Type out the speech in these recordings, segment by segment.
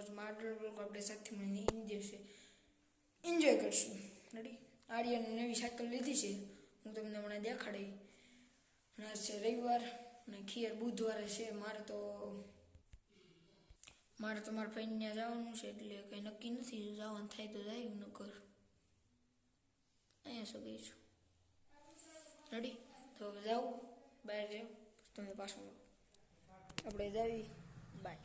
Smart blog આપણે સાથે મળીને એની દિવસે એન્જોય કરશું. રેડી? આર્યન નવી સાયકલ લીધી છે, હું તમને હમણાં દેખાડી. અને આજ છે રવિવાર અને ખીયર બુધવારે છે. મારે તો મારા ફ્રેન્ડ ત્યાં જવાનું છે, એટલે કંઈ નક્કી નથી. જવાનું થાય તો જાય, નકર અહીંયા શું ગઈ છું. રેડી? તો હવે જાઉં, બહાર જાઉં, પછી તમને પાછું મળું. આપણે જાવી બહાર.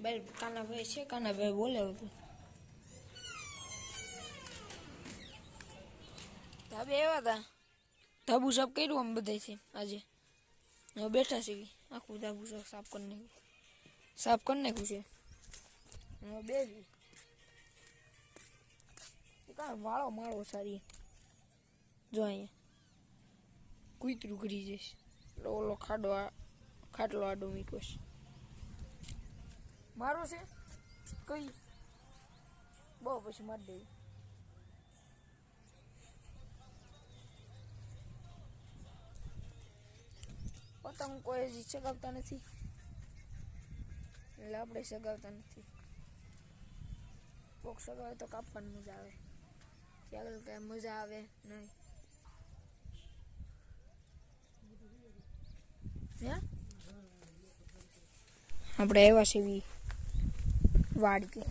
બહાર કાનાભાઈ છે, કાનાભાઈ બોલે હતું. ધાબે આવ્યા હતા, ધાબુ સાફ કર્યું આમ બધાથી આજે. હવે બેઠા છીએ, આખું ધાબુ સાફ કરી નાખ્યું છે. હવે બેસી કાં વાળો માળો સારી જો અહીંયા કૂતરું કરી જઈશ. ઓલો ખાટલો આડો મૂક્યો છે. મારો છે કઈ બહુ પછી મારી દેવું. પતંગ કોઈ હજી સગાવતા નથી, એટલે આપણે સગાવતા નથી. કોક સગાવે તો કાપવાની મજા આવે, ત્યાં આગળ કાંઈ મજા આવે નહીં. આપણે આવ્યા છે એવી વાડી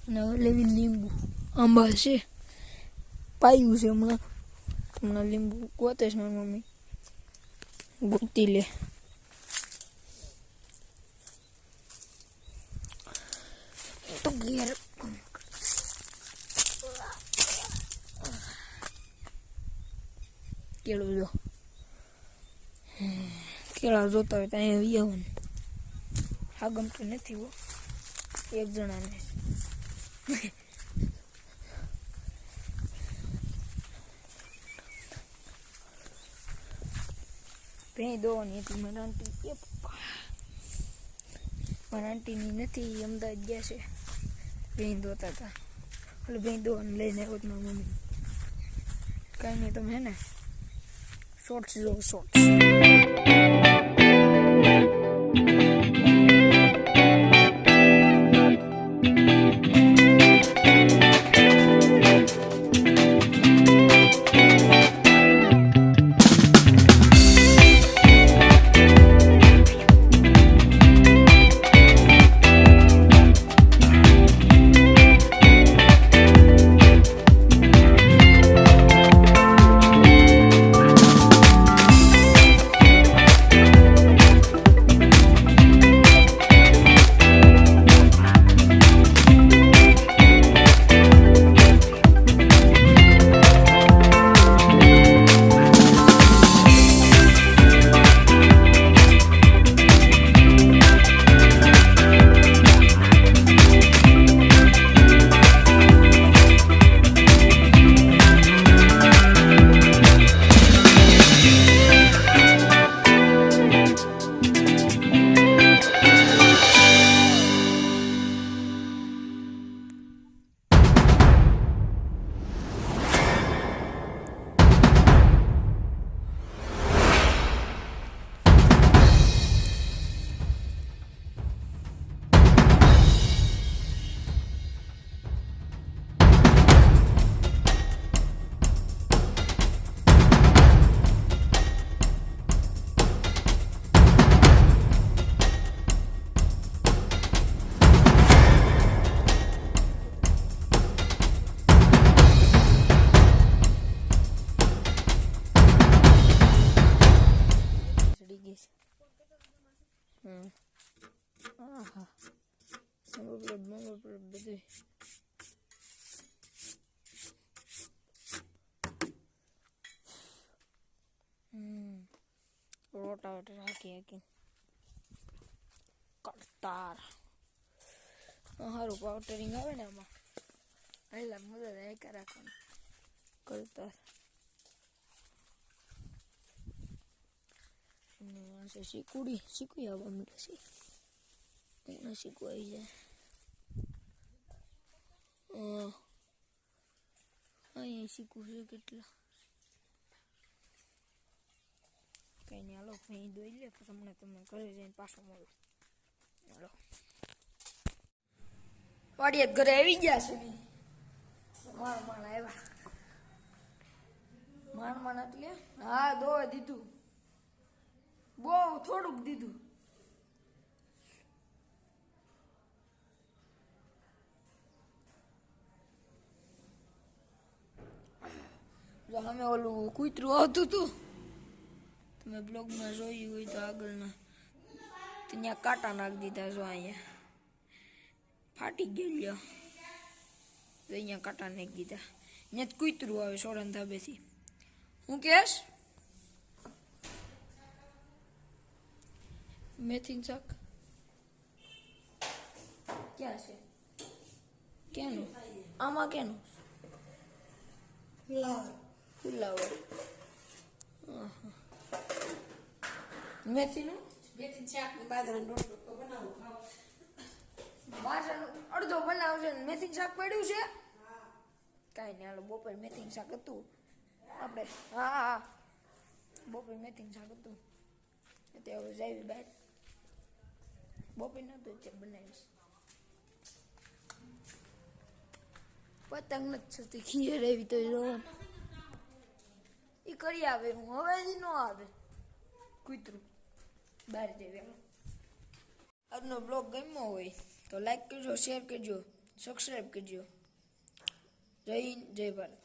અને લેવી લીંબુ આંબા છે, પાયું છે. હમણાં લીંબુ ગોતે છે મારી મમ્મી, ગોતી લે. તો ઘેર કેળું જો, કેળા જોતા હોય તો અહીંયા આવવાનું. હા ગમતું નથી હો એક જણાને. ભેં દોવાની હતી મારા આંટી, મારા આંટીની નથી, અમદાવાદ ગયા છે. ભેં દોતા હતા, એટલે ભેં દોવાનું લઈને આવ્યો મારી મમ્મી. કાંઈ નહીં, તમે હે ને શોર્ટ્સ જો શોર્ટ્સ. બધું રોટાવેટર હાકી કરતાર સારું પાવટરિંગ આવે ને આમાં એટલે મદદ હાકા રાખવાનું કરતાર. શીખવી આવવા મળે છે, એના શીખવા આવી જાય. અહીંયા શીખવું છે કેટલા કંઈ નહીં, હાલો ભેં દોઈ લે પછી હમણાં તમને ઘરે જઈને પાછો મળો. હાલો વાડીએ ઘરે આવી ગયા છે બી માણ આવ્યા. માણ એટલે હા દોવા દીધું, બહુ થોડુંક દીધું. જો અમે ઓલું કૂતરું આવતું હતું, તમે બ્લોગમાં જોયું હોય તો આગળના, ત્યાં કાંટા નાખી દીધા. જો અહીંયા ફાટી ગયેલો, તો અહીંયા કાંટા નાખી દીધા. અહીંયા જ કૂતરું આવે સોળન ધાબેથી. હું કહેશ મેથીનું શાક ક્યાં છે? ક્યાંનું? આમાં ક્યાંનું? ફુલાવર. મેથીનું શાક ને બાજરાનો રોટલો બનાવું. બાજરાનું અડધો બનાવશે ને મેથીનું શાક પડ્યું છે. કાંઈ નહીં, હાલો બપોર મેથીનું શાક હતું આપણે. હા બપોર મેથીનું શાક હતું તે હવે જાવી બહાર. બપોર નહોતું તે બનાવીશ. પતંગ નથી થતી, ખીર એવી તો એ કરી આવે. હું હવે જ ન આવે કૂતરું બહાર જઈ. આજનો બ્લોગ ગમ્યો હોય તો લાઈક કરજો, શેર કરજો, સબસ્ક્રાઈબ કરજો. જય હિન્દ, જય ભારત.